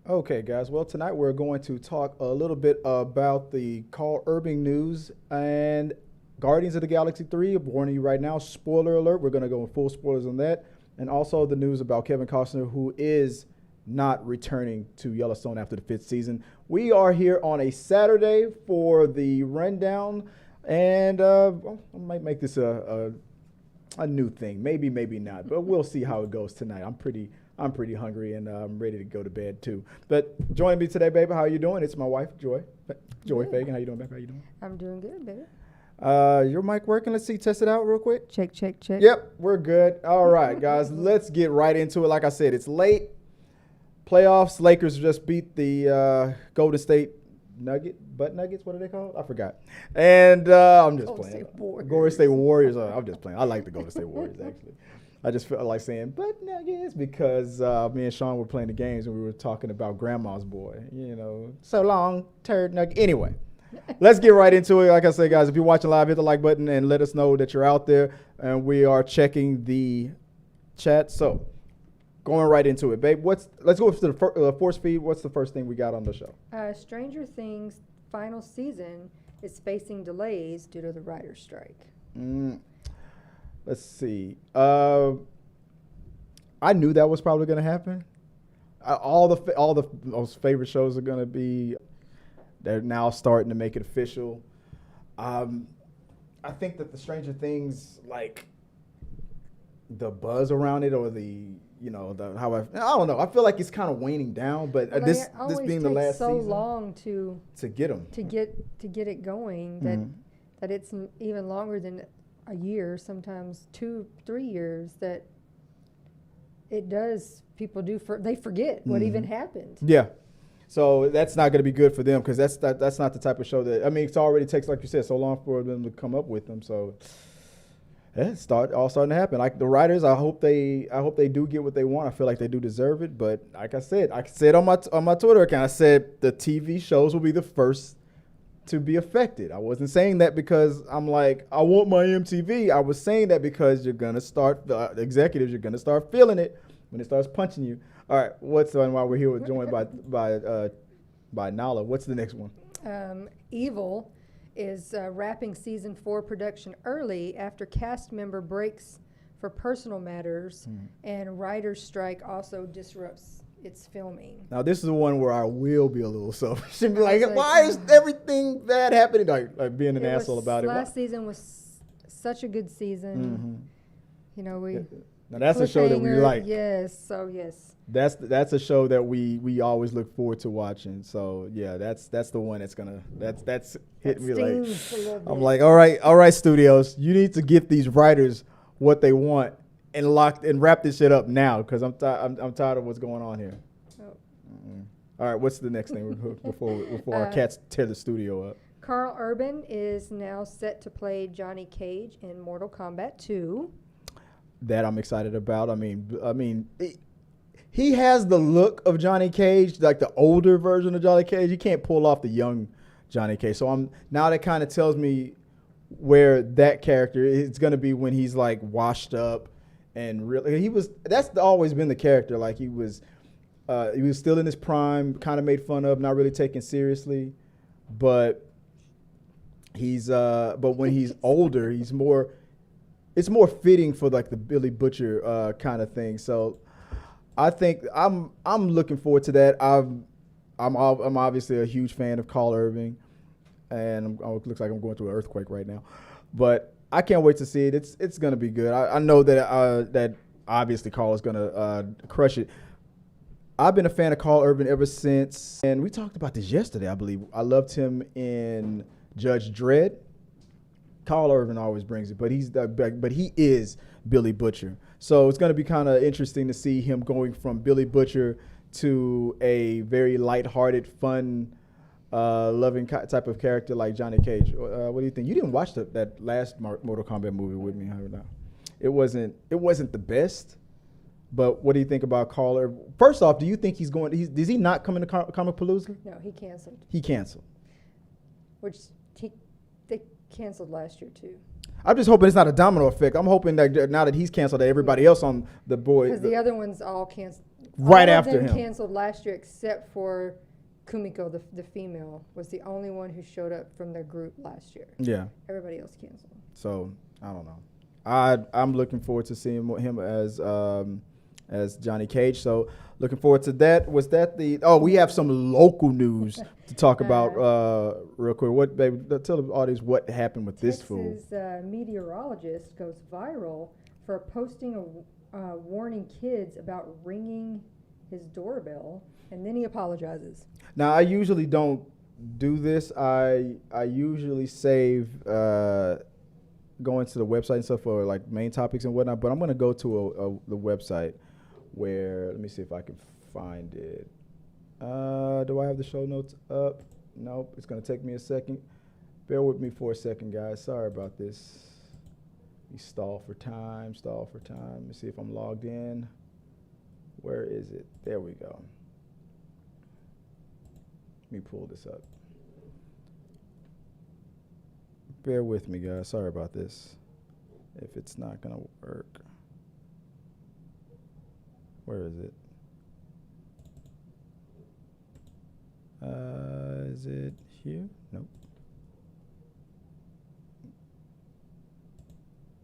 Okay, guys. Well, tonight we're going to talk a little bit about the Carl Urban news and Guardians of the Galaxy 3. I'm warning you right now, spoiler alert. We're going to go with full spoilers on that. And also the news about Kevin Costner, who is not returning to Yellowstone after the fifth season. We are here on a Saturday for the rundown. And I might make this a new thing. Maybe, maybe not. But we'll see how it goes tonight. I'm pretty hungry and I'm ready to go to bed too. But joining me today, baby, how are you doing? It's my wife, Joy. Joy Fagan. How you doing, baby? How you doing? I'm doing good, baby. Your mic working? Let's see. Test it out real quick. Check, check, check. Yep, we're good. All right, guys. Let's get right into it. Like I said, it's late. Playoffs. Lakers just beat the Golden State Nuggets. What are they called? I forgot. And I'm just playing. Golden State Warriors. I'm just playing. I like the Golden State Warriors, actually. I just felt like saying butt nuggets because me and Sean were playing the games and we were talking about grandma's boy. So long, turd nugget. Anyway, let's get right into it. Like I said, guys, if you're watching live, hit the like button and let us know that you're out there. And we are checking the chat. So going right into it, babe. Let's go to the force feed. What's the first thing we got on the show? Stranger Things final season is facing delays due to the writer's strike. Let's see. I knew that was probably going to happen. All the most favorite shows are going to be. They're now starting to make it official. I think that the Stranger Things, like the buzz around it, or I don't know. I feel like it's kind of waning down. But this being the last season, so long to get them to get it going that it's even longer than a year, sometimes 2-3 years, that it does. People they forget what even happened. Yeah. So that's not going to be good for them because that's not the type of show that, it already takes, like you said, so long for them to come up with them. So it's all starting to happen. Like the writers, I hope they do get what they want. I feel like they do deserve it. But like I said on my Twitter account, I said the TV shows will be the first to be affected. I wasn't saying that because I'm like, I want my MTV. I was saying that because you're going to start, the executives, you're going to start feeling it when it starts punching you. All right, while we're here joined by Nala, what's the next one? Evil is wrapping season 4 production early after cast member breaks for personal matters, and writer's strike also disrupts its filming. Now this is the one where I will be a little selfish and be like, why is everything bad happening? Like being an asshole about it. Last season was such a good season. Now that's a show that we like. Yes, so yes. That's a show that we always look forward to watching. So yeah, that's the one that's hitting me like. I'm like, all right, studios, you need to get these writers what they want and wrap this shit up now because I'm tired of what's going on here. Oh. All right, what's the next thing before our cats tear the studio up? Carl Urban is now set to play Johnny Cage in Mortal Kombat 2. That I'm excited about. He has the look of Johnny Cage, like the older version of Johnny Cage. You can't pull off the young Johnny Cage. So now that kind of tells me where that character is going to be when he's like washed up and really that's always been the character. Like he was still in his prime, kind of made fun of, not really taken seriously, but but when he's older, it's more fitting for like the Billy Butcher kind of thing. So I think I'm looking forward to that. I'm obviously a huge fan of Carl Urban, and it looks like I'm going through an earthquake right now, but I can't wait to see it. It's gonna be good. I know that obviously Carl is gonna crush it. I've been a fan of Carl Urban ever since, and we talked about this yesterday, I believe. I loved him in Judge Dredd. Carl Urban always brings it, but he is Billy Butcher. So it's going to be kind of interesting to see him going from Billy Butcher to a very lighthearted, fun, loving type of character like Johnny Cage. What do you think? You didn't watch that last Mortal Kombat movie with me, have you not? It wasn't the best. But what do you think about Carl Urban? First off, do you think he's he not coming to Comic Palooza? No, he canceled. He canceled. Which they canceled last year too. I'm just hoping it's not a domino effect. I'm hoping that now that he's canceled, that everybody else on the board. Because the other ones all canceled. right all after of them him. canceled last year except for Kumiko, the female, was the only one who showed up from their group last year. Yeah. Everybody else canceled. So I don't know. I'm looking forward to seeing him as Johnny Cage. So looking forward to that. Was that the? Oh, we have some local news to talk about real quick. What, baby? Tell the audience what happened with this fool. Texas meteorologist goes viral for posting a warning kids about ringing his doorbell, and then he apologizes. Now I usually don't do this. I usually save going to the website and stuff for like main topics and whatnot. But I'm gonna go to the website where, let me see if I can find it. Do I have the show notes up? Nope. It's gonna take me a second. Bear with me for a second, guys. Sorry about this. We stall for time. Let me see if I'm logged in. Where is it? There we go. Let me pull this up. Bear with me, guys. Sorry about this. If it's not going to work. Where is it? Is it here? Nope.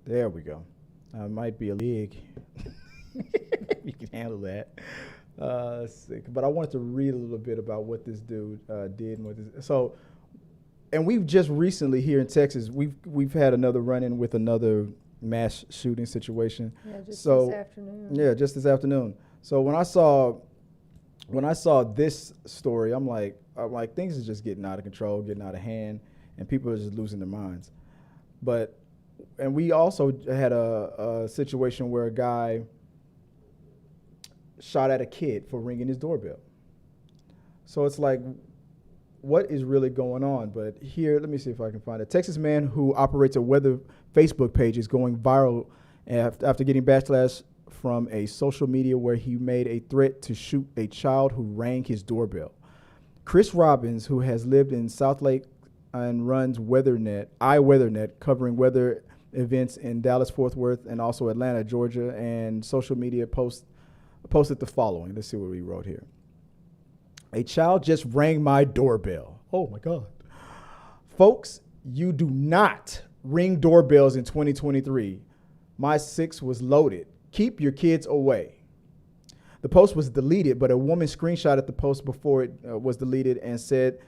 There we go. Might be a league. You can handle that. But I wanted to read a little bit about what this dude did. And what this, so, and we've just recently here in Texas, we've had another run-in with another mass shooting situation. Yeah, just so, this afternoon. Yeah, just this afternoon. So when I saw this story, I'm like things are just getting out of control, getting out of hand, and people are just losing their minds. And we also had a situation where a guy shot at a kid for ringing his doorbell. So it's like, what is really going on? But here, let me see if I can find it. A Texas man who operates a weather Facebook page is going viral after getting backlash from a social media where he made a threat to shoot a child who rang his doorbell. Chris Robbins, who has lived in South Lake and runs iWeatherNet, covering weather events in Dallas, Fort Worth, and also Atlanta, Georgia, and social media posted the following. Let's see what we wrote here. A child just rang my doorbell. Oh my God. Folks, you do not ring doorbells in 2023. My 6 was loaded. Keep your kids away. The post was deleted, but a woman screenshotted the post before it was deleted and said,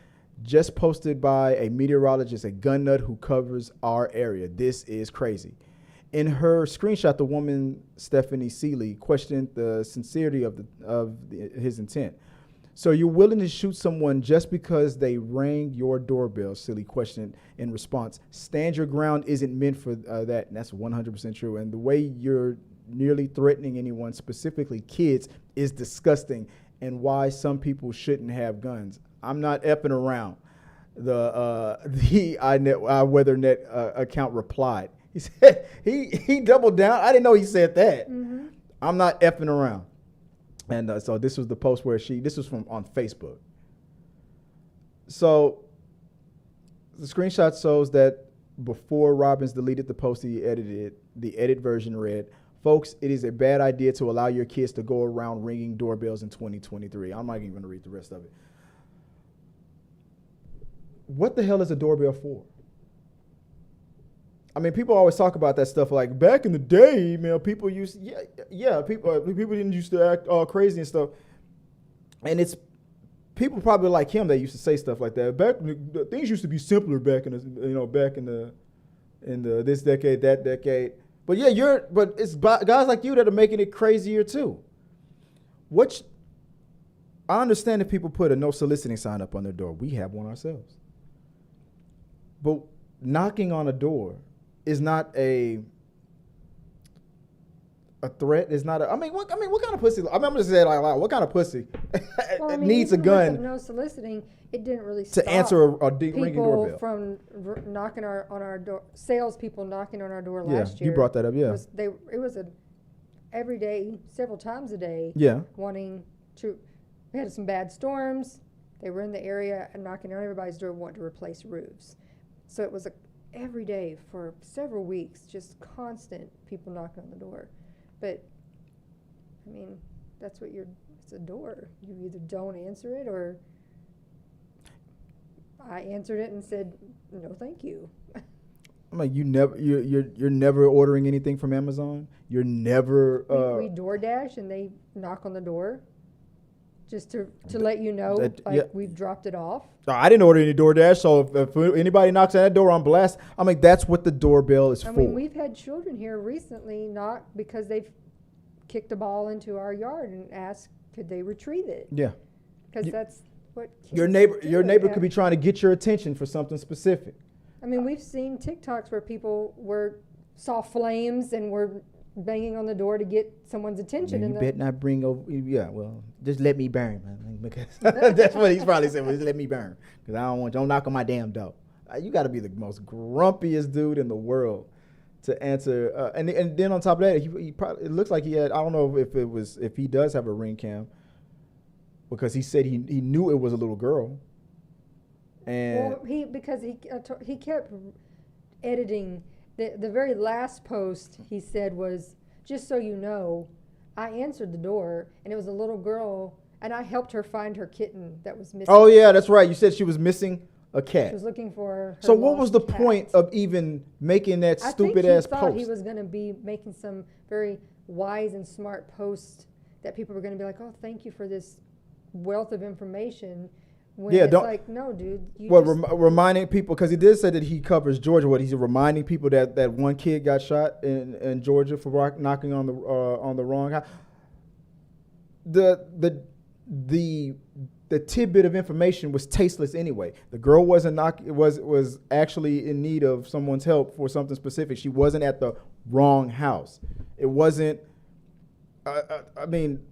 just posted by a meteorologist, a gun nut who covers our area. This is crazy. In her screenshot, the woman, Stephanie Seeley, questioned the sincerity of his intent. So you're willing to shoot someone just because they rang your doorbell, Seeley questioned in response. Stand your ground isn't meant for that, and that's 100% true. And the way you're nearly threatening anyone, specifically kids, is disgusting, and why some people shouldn't have guns. I'm not effing around. The iWeatherNet account replied. He said he doubled down. I didn't know he said that. Mm-hmm. I'm not effing around. And so this was the post where this was from on Facebook. So the screenshot shows that before Robbins deleted the post he edited, the edit version read, folks, it is a bad idea to allow your kids to go around ringing doorbells in 2023. I'm not even going to read the rest of it. What the hell is a doorbell for? I mean, people always talk about that stuff like back in the day, man, people people didn't used to act all crazy and stuff. And it's people probably like him that used to say stuff like that. Things used to be simpler back in the this decade, that decade. But yeah, but it's guys like you that are making it crazier too. I understand if people put a no soliciting sign up on their door. We have one ourselves. But knocking on a door is not a threat. It's not what kind of pussy? I'm just saying like what kind of pussy needs a gun? No soliciting. It didn't really to stop answer a ringing doorbell. From knocking on our door. Salespeople knocking on our door last year. You brought that up. Yeah, it was every day, several times a day. Yeah, wanting to. We had some bad storms. They were in the area and knocking on everybody's door, wanting to replace roofs. So it was every day for several weeks, just constant people knocking on the door. But I mean, that's what it's a door. You either don't answer it, or I answered it and said, no, thank you. I'm like, you're never ordering anything from Amazon. You're never. We DoorDash and they knock on the door, just to let you know, we've dropped it off. I didn't order any DoorDash, so if anybody knocks on that door, I'm blessed. I'm like, that's what the doorbell is for. I mean, we've had children here recently knock because they've kicked a ball into our yard and asked, could they retrieve it? Yeah. Because that's what kids your neighbor do. could be trying to get your attention for something specific. I mean, we've seen TikToks where people saw flames and were banging on the door to get someone's attention. You better not bring over. Yeah, well, just let me burn, man, because that's what he's probably saying. Well, just let me burn, because I don't knock on my damn door. You got to be the most grumpiest dude in the world to answer. And then on top of that, he probably, it looks like he had. I don't know if he does have a ring cam, because he said he knew it was a little girl. And well, he kept editing. The very last post he said was, just so you know, I answered the door and it was a little girl and I helped her find her kitten that was missing. Oh yeah, that's right. You said she was missing a cat. She was looking for her. So what was the cat. point of even making that stupid ass post? I think he thought he was going to be making some very wise and smart post that people were going to be like, oh, thank you for this wealth of information. When it's like, no, dude. Reminding people, because he did say that he covers Georgia. He's reminding people that one kid got shot in Georgia for knocking on the wrong house. The tidbit of information was tasteless anyway. The girl was actually in need of someone's help for something specific. She wasn't at the wrong house. It wasn't. I mean,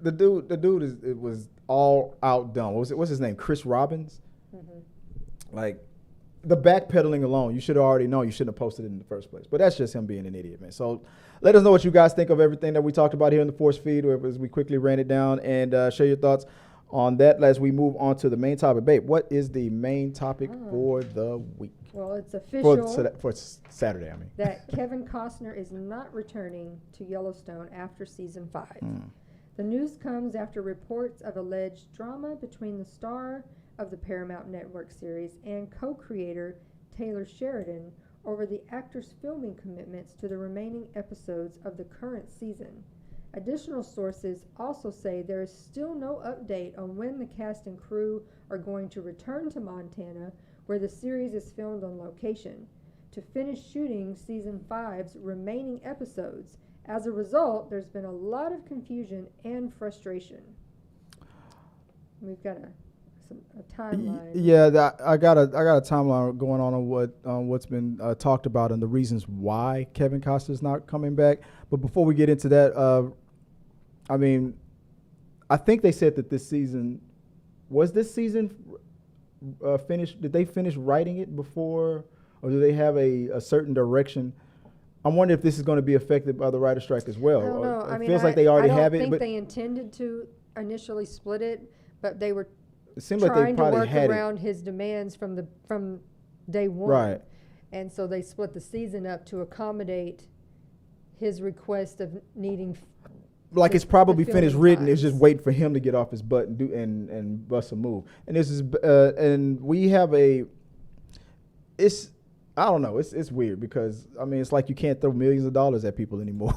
the dude was all outdone. What's his name? Chris Robbins. Mm-hmm. Like, the backpedaling alone, you should have already known. You shouldn't have posted it in the first place. But that's just him being an idiot, man. So let us know what you guys think of everything that we talked about here in the Force Feed, as we quickly ran it down, and share your thoughts on that as we move on to the main topic. Babe, what is the main topic for the week? Well, it's official for Saturday, I mean. That Kevin Costner is not returning to Yellowstone after season 5. The news comes after reports of alleged drama between the star of the Paramount Network series and co-creator Taylor Sheridan over the actor's filming commitments to the remaining episodes of the current season. Additional sources also say there is still no update on when the cast and crew are going to return to Montana, where the series is filmed on location, to finish shooting season 5's remaining episodes. As a result, there's been a lot of confusion and frustration. We've got a timeline. Yeah, I got a timeline going on what's been talked about and the reasons why Kevin Costner's not coming back. But before we get into that, I mean, I think they said that this season finished. Did they finish writing it before, or do they have a certain direction? I'm wondering if this is going to be affected by the writer's strike as well. I don't know. It feels like they already have it. I don't think they intended to initially split it, but they were it seemed like they probably trying to work around his demands from day one. Right. And so they split the season up to accommodate his request of needing. Like, it's probably finished written. It's just waiting for him to get off his butt and do and bust a move. And this is and we have I don't know. It's weird because, I mean, it's like you can't throw millions of dollars at people anymore.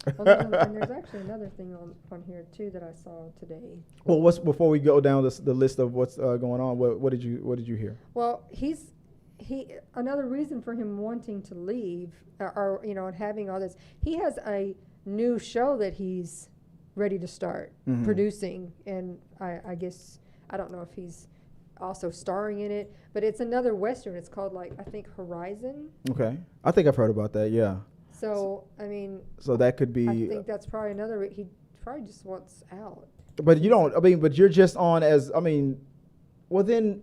And there's actually another thing on here too that I saw today. Well, before we go down the list of what's going on? What did you hear? Well, another reason for him wanting to leave, or and having all this, he has a new show that he's ready to start producing, and I guess I don't know if he's also starring in it, but it's another Western. It's called, I think, Horizon. Okay. I think I've heard about that, yeah. So, I mean. So that could be. I think that's probably another. He probably just wants out. But you don't, but you're just on as, well then,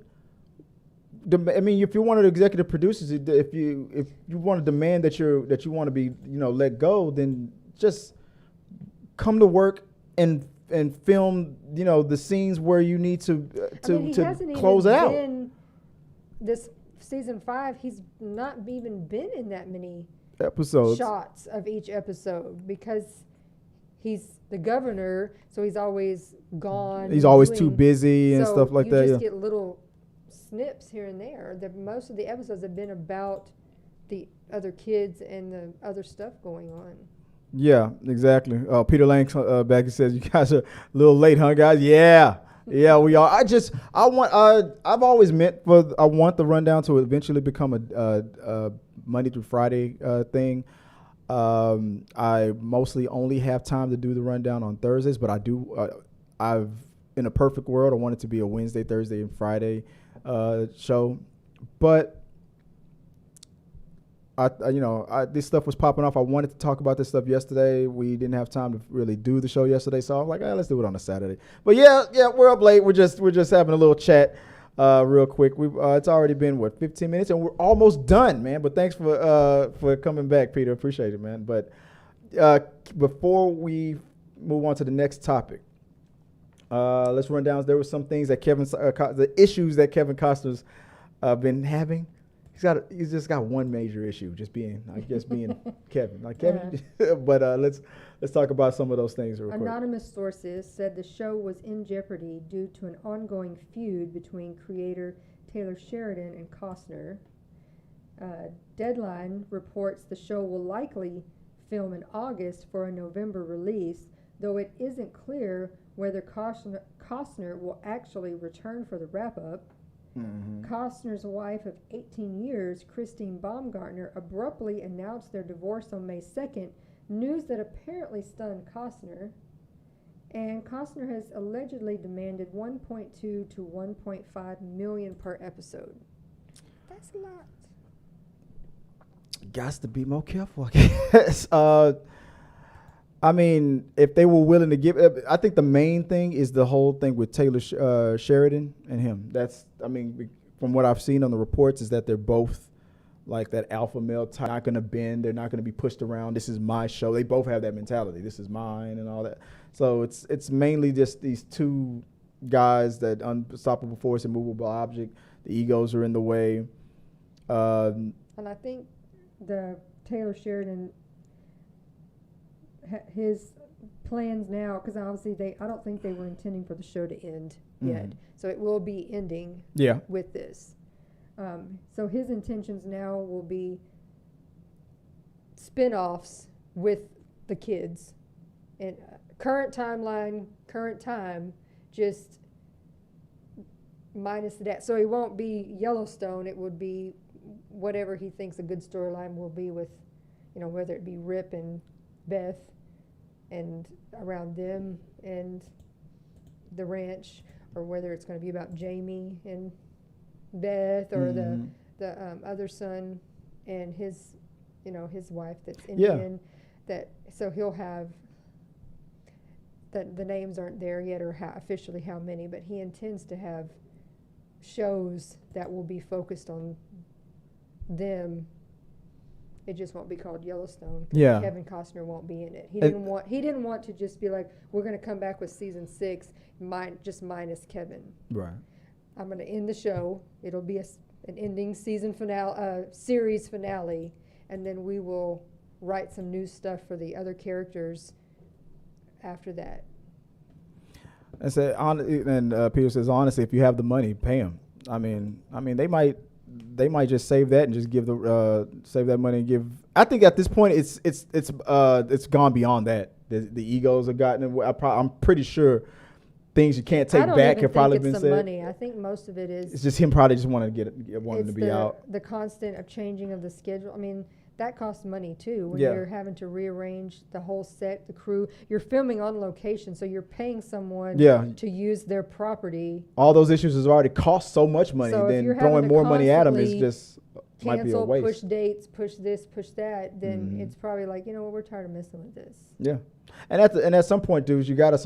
if you're one of the executive producers, if you want to demand that you want to be, let go, then just come to work and film, the scenes where you need to close it out. This season 5, he's not even been in that many episodes, shots of each episode, because he's the governor, so he's always gone. He's always too busy and stuff like that. You just get little snips here and there. Most of the episodes have been about the other kids and the other stuff going on. Yeah, exactly. Peter Lang back says, "You guys are a little late, huh, guys?" Yeah, we are. I've always I want the rundown to eventually become a Monday through Friday thing. I mostly only have time to do the rundown on Thursdays, but I do. In a perfect world, I want it to be a Wednesday, Thursday, and Friday show, but. This stuff was popping off. I wanted to talk about this stuff yesterday. We didn't have time to really do the show yesterday, so I'm like, let's do it on a Saturday. But yeah, we're up late. We're just having a little chat, real quick. It's already been 15 minutes, and we're almost done, man. But thanks for coming back, Peter. Appreciate it, man. But before we move on to the next topic, let's run down. There were some things that the issues that Kevin Costner's been having. He's just got one major issue, just being Kevin. Like Kevin, but let's talk about some of those things real quick. Anonymous sources said the show was in jeopardy due to an ongoing feud between creator Taylor Sheridan and Costner. Deadline reports the show will likely film in August for a November release, though it isn't clear whether Costner will actually return for the wrap-up. Mm-hmm. Costner's wife of 18 years, Christine Baumgartner, abruptly announced their divorce on May 2nd, news that apparently stunned Costner. And Costner has allegedly demanded $1.2 to $1.5 million per episode. That's a lot. Got to be more careful, I guess. I mean, if they were willing to give, I think the main thing is the whole thing with Taylor Sheridan and him. From what I've seen on the reports, is that they're both like that alpha male type. Not going to bend. They're not going to be pushed around. This is my show. They both have that mentality. This is mine and all that. So it's mainly just these two guys, that unstoppable force, immovable object. The egos are in the way. And I think the Taylor Sheridan, his plans now, because obviously I don't think they were intending for the show to end yet, so it will be ending with this. So his intentions now will be spin-offs with the kids, and current timeline, current time, just minus that. So it won't be Yellowstone. It would be whatever he thinks a good storyline will be with, whether it be Rip and Beth and around them and the ranch, or whether it's going to be about Jamie and Beth, or the other son and his wife that's Indian. So he'll have the names aren't there yet, or officially how many, but he intends to have shows that will be focused on them. It just won't be called Yellowstone. Yeah. Kevin Costner won't be in it. He didn't want to just be like, we're going to come back with season 6, just minus Kevin. Right. I'm going to end the show. It'll be an ending season finale, series finale, and then we will write some new stuff for the other characters after that. And Peter says, honestly, if you have the money, pay them. I mean, they might just save that and just give save that money and give. I think at this point it's gone beyond that. The egos have gotten. I'm pretty sure things you can't take back have probably been said. Money. I think most of it is. It's just him probably just wanting to be out. The constant of changing of the schedule. I mean, that costs money too. When you're having to rearrange the whole set, the crew. You're filming on location, so you're paying someone to use their property. All those issues has already cost so much money. So then throwing more money at them is just might be a waste. Push dates, push this, push that. Then it's probably like, we're tired of messing with this. Yeah. And at some point, dudes, you gotta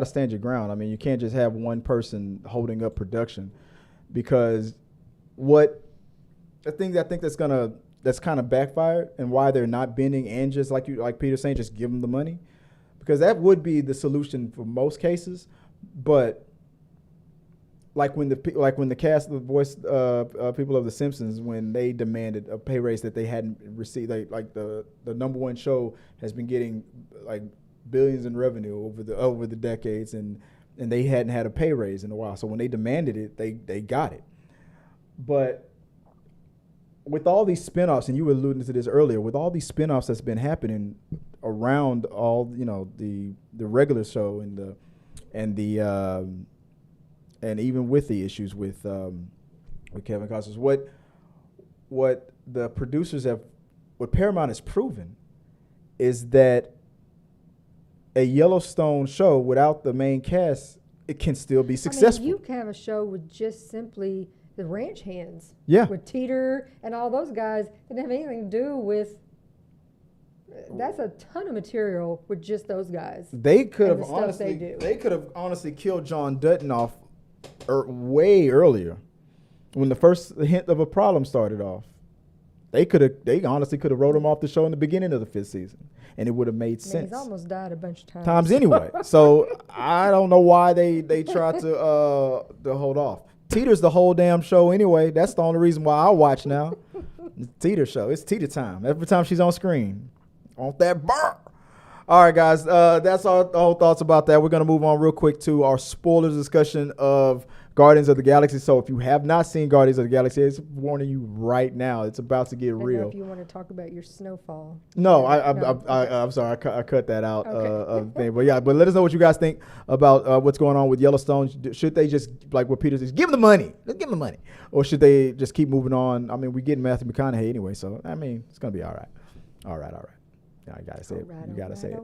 stand your ground. I mean, you can't just have one person holding up production, because the thing that I think that's kind of backfired, and why they're not bending, and just like Peter's saying, just give them the money, because that would be the solution for most cases. But like when the cast, the voice people of The Simpsons, when they demanded a pay raise that they hadn't received, like the number one show has been getting like billions in revenue over the decades, and they hadn't had a pay raise in a while. So when they demanded it, they got it. But with all these spinoffs, and you were alluding to this earlier, with all these spinoffs that's been happening around all, the regular show and even with the issues with Kevin Costner, what the producers what Paramount has proven is that a Yellowstone show without the main cast, it can still be successful. You can have a show with just simply the ranch hands. Yeah. With Teeter and all those guys. Didn't have anything to do with. That's a ton of material with just those guys. They could have honestly killed John Dutton off way earlier, when the first hint of a problem started off. They honestly could have wrote him off the show in the beginning of the 5th season, and it would have made sense. He's almost died a bunch of times. Anyway. So I don't know why they tried to hold off. Teeter's the whole damn show anyway. That's the only reason why I watch now. It's Teeter show. It's Teeter time. Every time she's on screen. On that bar. All right, guys. That's our whole thoughts about that. We're going to move on real quick to our spoilers discussion of Guardians of the Galaxy. So if you have not seen Guardians of the Galaxy, it's warning you right now. It's about to get real. If you want to talk about your snowfall. No, I'm sorry. I cut that out of the thing. But yeah, but let us know what you guys think about what's going on with Yellowstone. Should they just, like what Peter says, give them the money? Let's give them the money. Or should they just keep moving on? I mean, we're getting Matthew McConaughey anyway, so I mean, it's going to be all right. All right. I gotta say it. You gotta say it.